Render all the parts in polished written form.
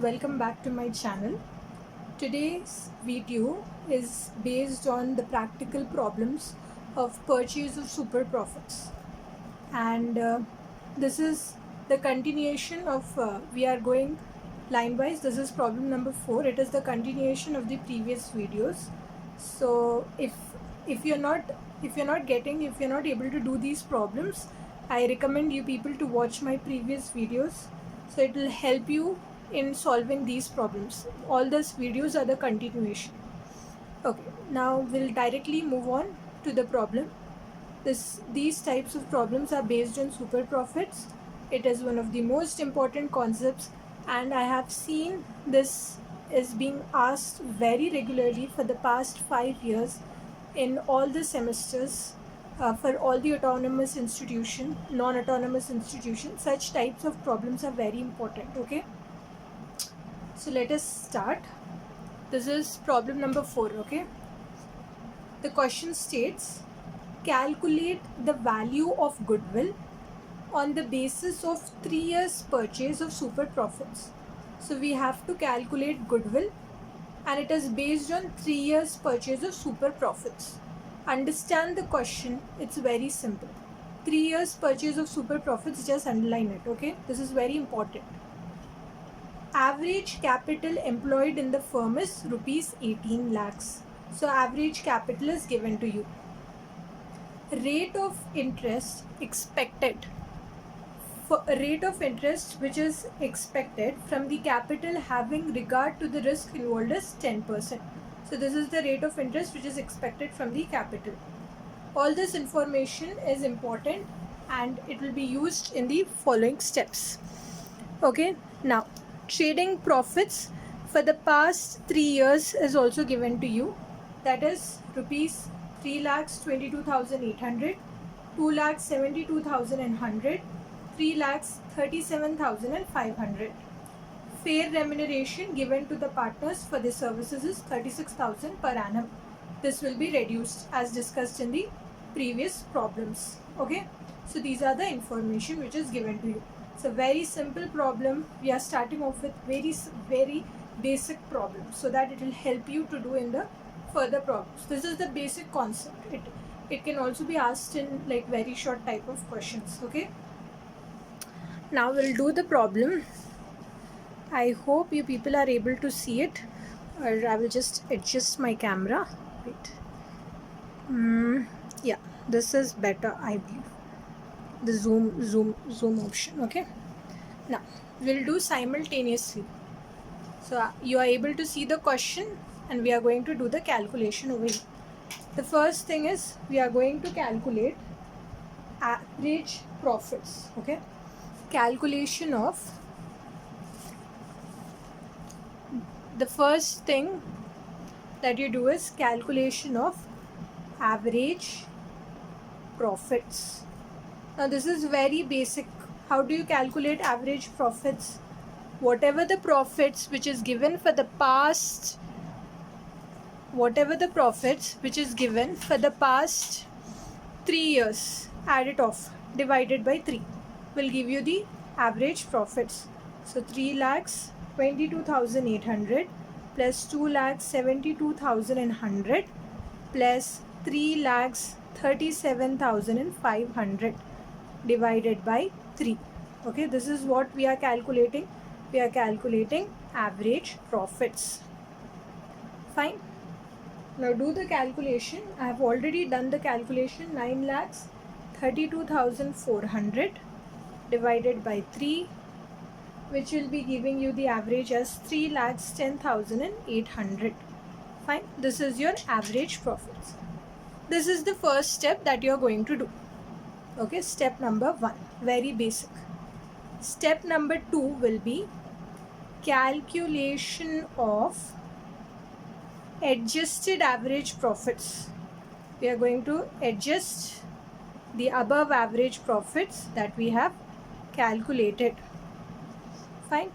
welcome back to my channel. Today's video is based on the practical problems of purchase of super profits, and this is the continuation of we are going line wise. This is problem number 4. It is the continuation of the previous videos. So if you're not if you're not able to do these problems, I recommend you people to watch my previous videos, so it will help you in solving these problems. All these videos are the continuation. Okay, now we'll directly move on to the problem. These types of problems are based on super profits. It is one of the most important concepts, and I have seen this is being asked very regularly for the past 5 years in all the semesters, for all the autonomous institution, non-autonomous institution. Such types of problems are very important. Okay, so let us start. This is problem number 4. Okay, the question states, calculate the value of goodwill on the basis of 3 years purchase of super profits. So we have to calculate goodwill, and it is based on 3 years purchase of super profits. Understand the question, it's very simple. 3 years purchase of super profits, just underline it. Okay, this is very important. Average capital employed in the firm is rupees 18 lakhs. So average capital is given to you. Rate of interest expected, for a rate of interest which is expected from the capital having regard to the risk involved is 10%. So this is the rate of interest which is expected from the capital. All this information is important and it will be used in the following steps. Okay, now trading profits for the past 3 years is also given to you. That is rupees 3,22,800, 2,72,100, 3,37,500. Fair remuneration given to the partners for their services is 36,000 per annum. This will be reduced as discussed in the previous problems. Okay, so these are the information which is given to you. It's a very simple problem. We are starting off with very basic problems so that it will help you to do in the further problems. This is the basic concept. It can also be asked in like very short type of questions. Okay, now we'll do the problem. I hope you people are able to see it, or I will just adjust my camera. Wait. Yeah, this is better, I believe. The zoom option. Okay, now we'll do simultaneously. So you are able to see the question, and we are going to do the calculation over here. The first thing is we are going to calculate average profits. Okay, calculation of, the first thing that you do is calculation of average profits. Now this is very basic. How do you calculate average profits? Whatever the profits which is given for the past, whatever the profits which is given for the past 3 years, add it off, divided by 3 will give you the average profits. So 3,22,800 plus 2,72,100 plus 3,37,500 divided by 3. Okay, this is what we are calculating. We are calculating average profits. Fine. Now do the calculation. I have already done the calculation. 9,32,400 divided by 3, which will be giving you the average as 3,10,800. Fine. This is your average profits. This is the first step that you are going to do. Okay, step number 1, very basic. Step number 2 will be calculation of adjusted average profits. We are going to adjust the above average profits that we have calculated. Fine.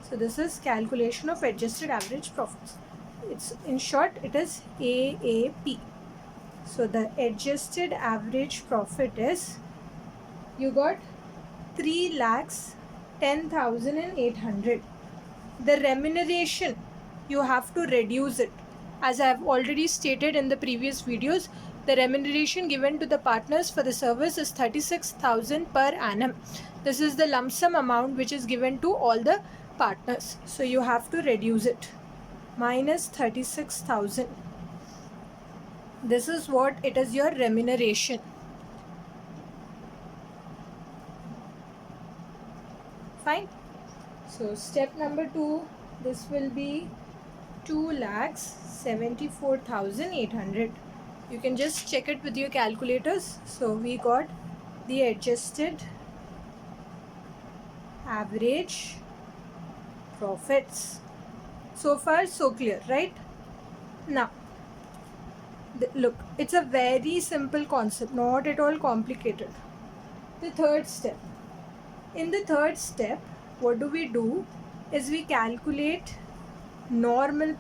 So this is calculation of adjusted average profits. It's, in short, it is AAP. So the adjusted average profit is, you got 3,10,800. the remuneration, you have to reduce it. As I have already stated in the previous videos, the remuneration given to the partners for the service is 36,000 per annum. This is the lump sum amount which is given to all the partners. So you have to reduce it. Minus 36,000. This is what it is, your remuneration. Fine. So step number 2, this will be 2,74,800. You can just check it with your calculators. So we got the adjusted average profits. So far so clear, right? Now look, it's a very simple concept, not at all complicated. The third step. In the third step, what do is we calculate normal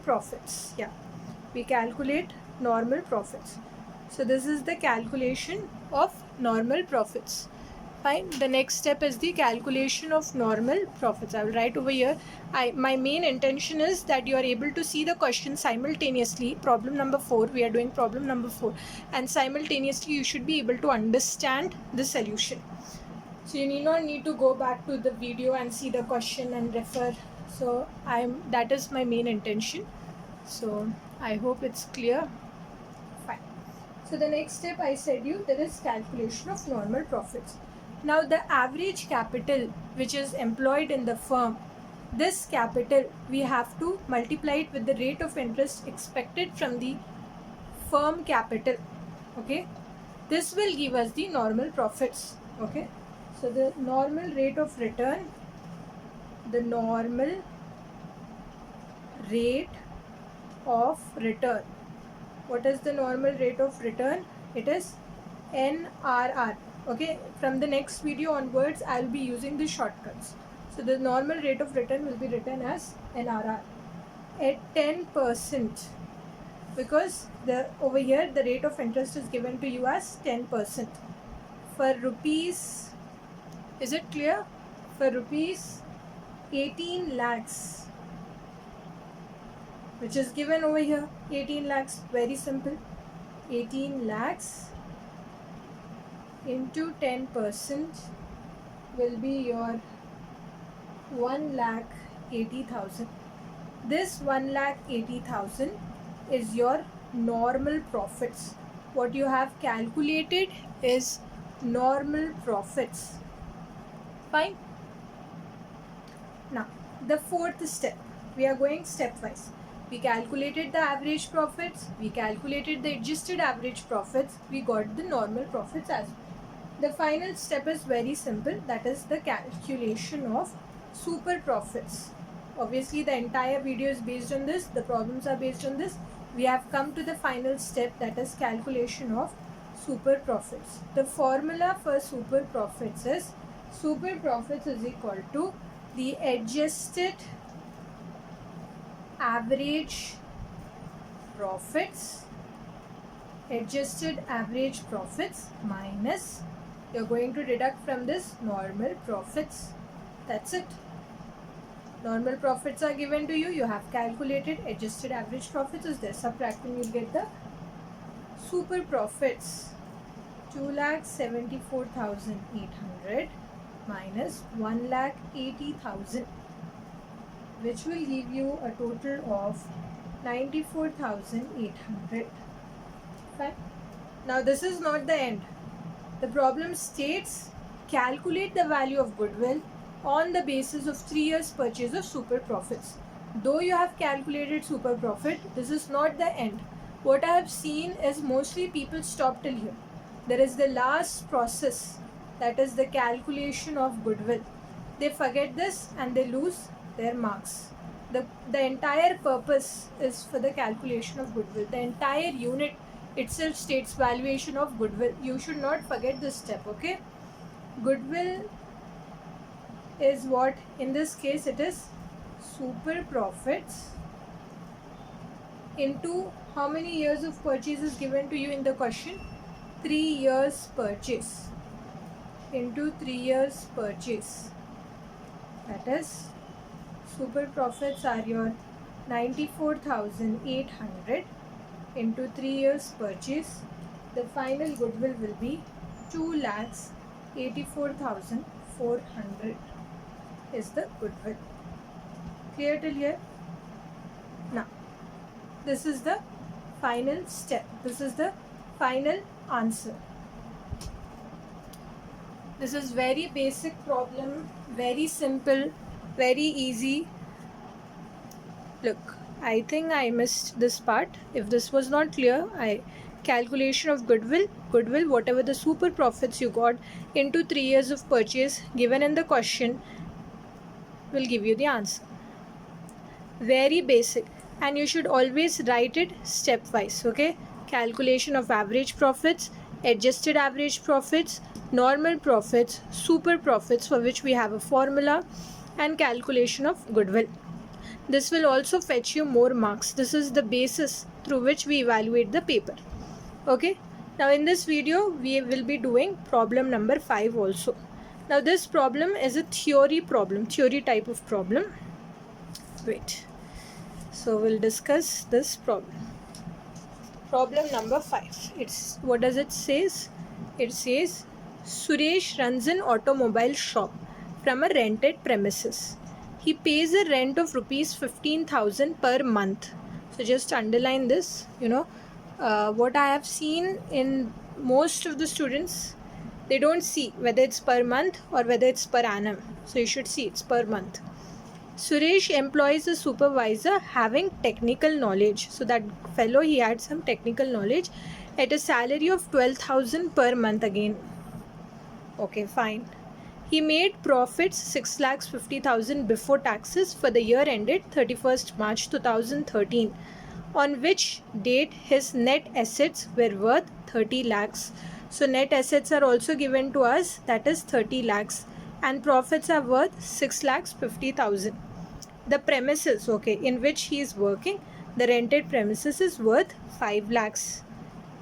profits. Yeah, we calculate normal profits. So this is the calculation of normal profits. Fine. The next step is the calculation of normal profits. I will write over here. My main intention is that you are able to see the question simultaneously. Problem number 4. We are doing problem number 4, and simultaneously you should be able to understand the solution. So you need to go back to the video and see the question and refer. So that is my main intention. So I hope it's clear. Fine. So the next step, I said you, there is calculation of normal profits. Now the average capital which is employed in the firm, this capital we have to multiply it with the rate of interest expected from the firm capital. Okay, this will give us the normal profits. Okay, so the normal rate of return, the normal rate of return. What is the normal rate of return? It is NRR. Okay, from the next video onwards I will be using the shortcuts. So the normal rate of return will be written as NRR at 10%, because over here the rate of interest is given to you as 10%. For rupees, is it clear? For rupees 18 lakhs, which is given over here, 18 lakhs, very simple. 18 lakhs into 10% will be your 1,80,000. This 1,80,000 is your normal profits. What you have calculated is normal profits. Fine. Now the fourth step, we are going stepwise. We calculated the average profits, we calculated the adjusted average profits, we got the normal profits as well. The final step is very simple, that is the calculation of super profits. Obviously the entire video is based on this, the problems are based on this. We have come to the final step, that is calculation of super profits. The formula for super profits is equal to the adjusted average profits minus, you're going to deduct from this normal profits. That's it. Normal profits are given to you, you have calculated, adjusted average profits is there, subtracting you'll get the super profits. 2,74,800 minus 1,80,000, which will give you a total of 94,800. Fine. Now this is not the end. The problem states calculate the value of goodwill on the basis of 3 years purchase of super profits. Though you have calculated super profit, this is not the end. What I have seen is mostly people stop till here. There is the last process, that is the calculation of goodwill. They forget this and they lose their marks. The entire purpose is for the calculation of goodwill. The entire unit itself states valuation of goodwill. You should not forget this step, okay? Goodwill is what, in this case it is super profits into how many years of purchase is given to you in the question? 3 years purchase into 3 years purchase, that is super profits are your 94,800 into 3 years purchase. The final goodwill will be 2,84,400 is the goodwill. Clear till here? Now, this is the final step. This is the final answer. This is very basic problem, very simple, very easy. Look, I think I missed this part. If this was not clear, calculation of goodwill, whatever the super profits you got into 3 years of purchase given in the question will give you the answer. Very basic, and you should always write it stepwise, okay? Calculation of average profits, adjusted average profits, normal profits, super profits for which we have a formula, and calculation of goodwill. This will also fetch you more marks. This is the basis through which we evaluate the paper. Okay. Now in this video, we will be doing problem number 5 also. Now this problem is a theory problem, theory type of problem. Wait. So we'll discuss this problem. Problem number 5. It's what does it says? It says Suresh runs an automobile shop from a rented premises. He pays a rent of rupees 15,000 per month. So just underline this. What I have seen in most of the students, they don't see whether it's per month or whether it's per annum. So you should see it's per month. Suresh employs a supervisor having technical knowledge. So that fellow, he had some technical knowledge at a salary of 12,000 per month again. Okay, fine. He made profits 6,50,000 before taxes for the year ended 31st March 2013, on which date his net assets were worth 30 lakhs. So net assets are also given to us, that is 30 lakhs, and profits are worth 6,50,000. The premises, okay, in which he is working, the rented premises is worth 5 lakhs.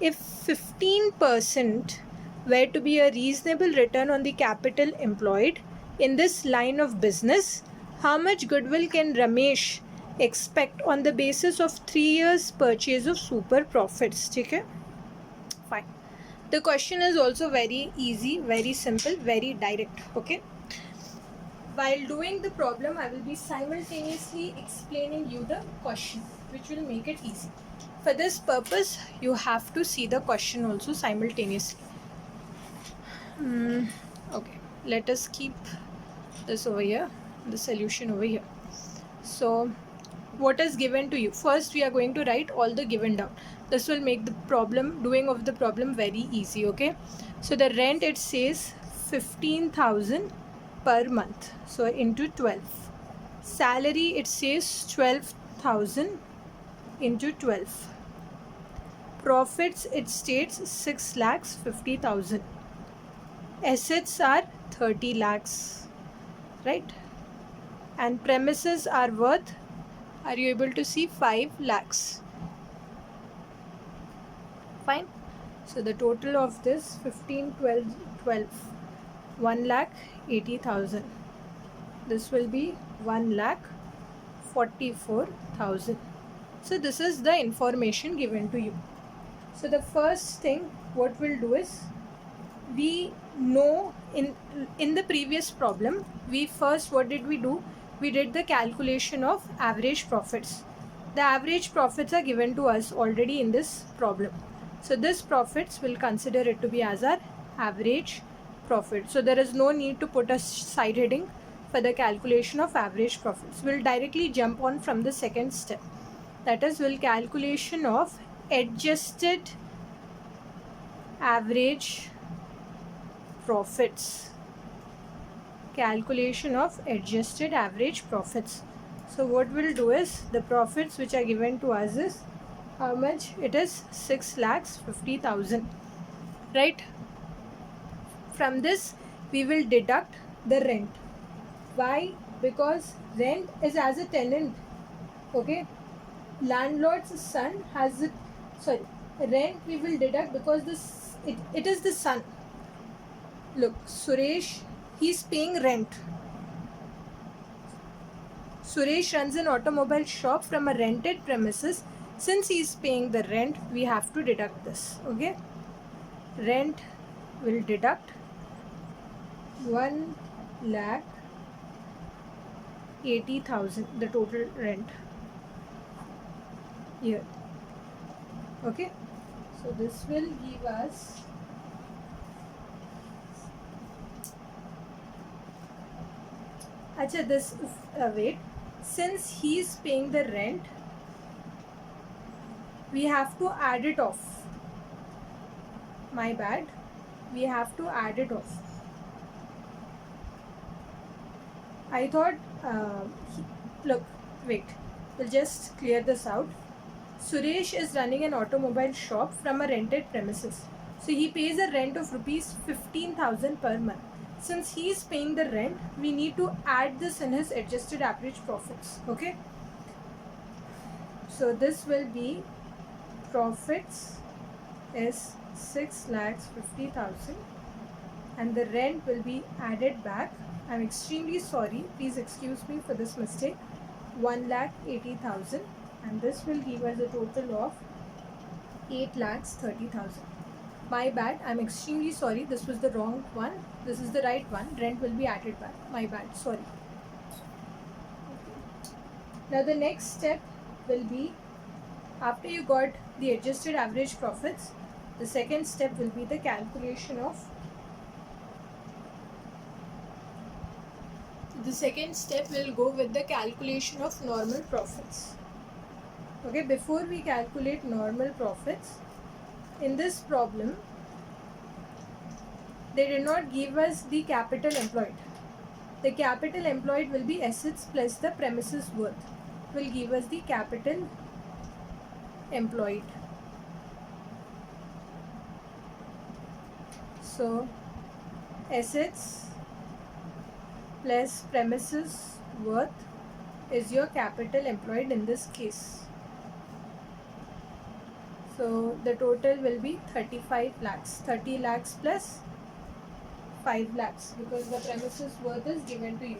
If 15% were to be a reasonable return on the capital employed in this line of business, how much goodwill can Ramesh expect on the basis of 3 years purchase of super profits? Okay? Fine. The question is also very easy, very simple, very direct. Okay. While doing the problem, I will be simultaneously explaining you the question, which will make it easy. For this purpose, you have to see the question also simultaneously. Okay, let us keep this over here, the solution over here. So what is given to you? First, we are going to write all the given down. This will make the problem, doing of the problem, very easy. Okay, so the rent, it says 15,000 per month, so into 12. Salary, it says 12,000 into 12. Profits, it states 6,50,000. Assets are 30 lakhs, right? And premises are worth, are you able to see, 5 lakhs? Fine. So the total of this 15, 12, 1,80,000. This will be 1,44,000. So this is the information given to you. So the first thing what we'll do is, we know in the previous problem, what did we do? We did the calculation of average profits. The average profits are given to us already in this problem. So this profits, will consider it to be as our average profit. So there is no need to put a side heading for the calculation of average profits. We'll directly jump on from the second step. That is, we'll calculation of adjusted average profits. Calculation of adjusted average profits. So what we'll do is, the profits which are given to us is how much? It is 6,50,000, right? From this we will deduct the rent. Why? Because rent is as a tenant. Okay, landlord's son has it. Sorry, rent we will deduct because it is the son. Look, Suresh, he's paying rent. Suresh runs an automobile shop from a rented premises. Since he is paying the rent, we have to deduct this. Okay, rent will deduct 1,80,000, the total rent here. Okay, so this will give us wait, since he is paying the rent, we have to add it off. My bad, we have to add it off. I thought, look, wait, we'll just clear this out. Suresh is running an automobile shop from a rented premises. So he pays a rent of rupees 15,000 per month. Since he is paying the rent, we need to add this in his adjusted average profits. Okay. So this will be profits is 6,50,000 and the rent will be added back. I'm extremely sorry. Please excuse me for this mistake. 1,80,000 and this will give us a total of 8,30,000. My bad. I'm extremely sorry. This was the wrong one. This is the right one. Rent will be added back. My bad. Sorry. Now the next step will be, after you got the adjusted average profits, the second step will be the calculation of normal profits. Okay, before we calculate normal profits, in this problem, they did not give us the capital employed. The capital employed will be assets plus the premises worth, will give us the capital employed. So, assets plus premises worth is your capital employed in this case. So the total will be 35 lakhs, 30 lakhs plus 5 lakhs because the premises worth is given to you.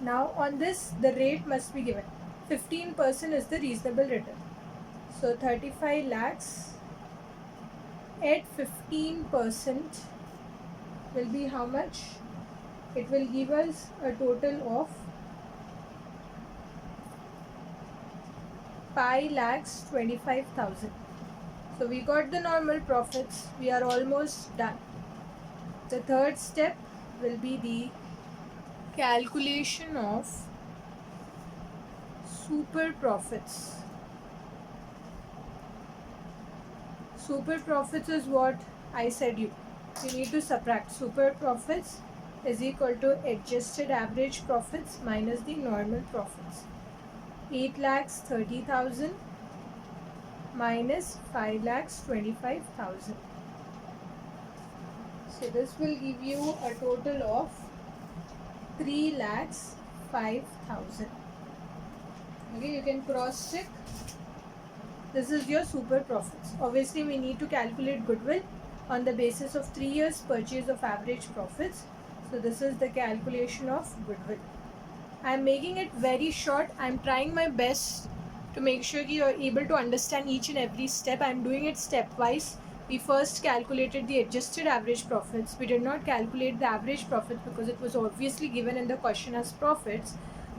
Now on this, the rate must be given. 15% is the reasonable return. So 35 lakhs at 15% will be how much? It will give us a total of 5,25,000. So we got the normal profits. We are almost done. The third step will be the calculation of super profits. Super profits is what I said you need to subtract. Super profits is equal to adjusted average profits minus the normal profits. 8,30,000 minus 5,25,000. So this will give you a total of 3,05,000. Okay, you can cross check. This is your super profits. Obviously, we need to calculate goodwill on the basis of 3 years purchase of average profits. So this is the calculation of goodwill. I am making it very short. I am trying my best to make sure you are able to understand each and every step. I am doing it stepwise. We first calculated the adjusted average profits. We did not calculate the average profits because it was obviously given in the question as profits.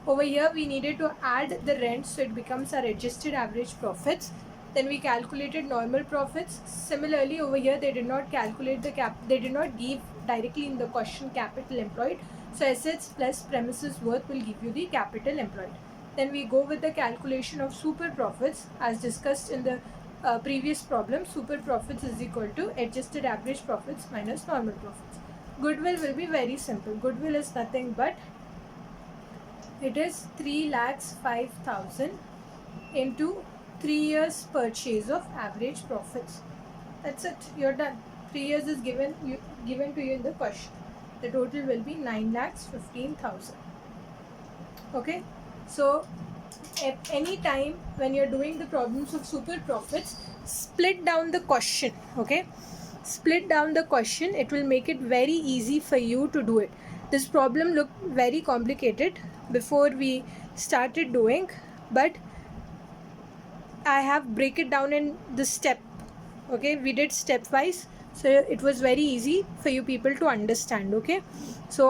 Over here we needed to add the rent, so it becomes our adjusted average profits. Then we calculated normal profits. Similarly, over here they did not calculate they did not give directly in the question capital employed. So assets plus premises worth will give you the capital employed. Then we go with the calculation of super profits as discussed in the previous problem. Super profits is equal to adjusted average profits minus normal profits. Goodwill will be very simple. Goodwill is nothing but it is 3,05,000 into 3 years purchase of average profits. That's it. You're done. 3 years is given to you in the question. The total will be 9,15,000. Okay. So at any time when you're doing the problems of super profits, split down the question. Okay. Split down the question. It will make it very easy for you to do it. This problem looked very complicated before we started doing, but I have break it down in the step. Okay, we did stepwise, so it was very easy for you people to understand. Okay, so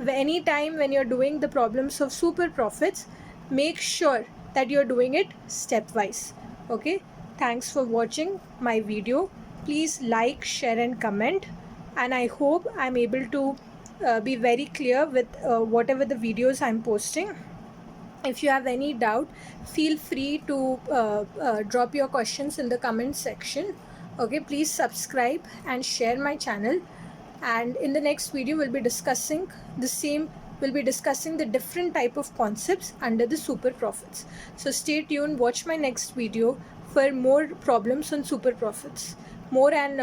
any time when you're doing the problems of super profits, make sure that you're doing it stepwise. Okay, thanks for watching my video. Please like, share and comment, and I hope I'm able to be very clear with whatever the videos I'm posting. If you have any doubt, feel free to drop your questions in the comment section. Okay, please subscribe and share my channel, and in the next video we'll be discussing the different type of concepts under the super profits. So stay tuned, watch my next video for more problems on super profits, more, and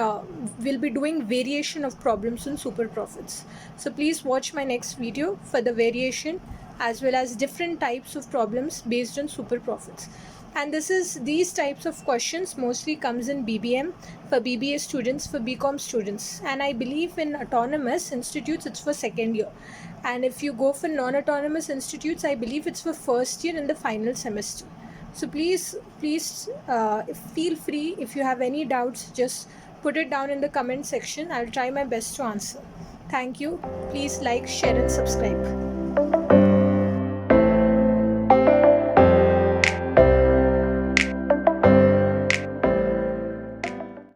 we'll be doing variation of problems on super profits. So please watch my next video for the variation as well as different types of problems based on super profits. And these types of questions mostly comes in BBM for BBA students, for BCom students, and I believe in autonomous institutes it's for second year, and if you go for non-autonomous institutes, I believe it's for first year in the final semester. So please feel free, if you have any doubts, just put it down in the comment section. I'll try my best to answer. Thank you. Please like, share and subscribe.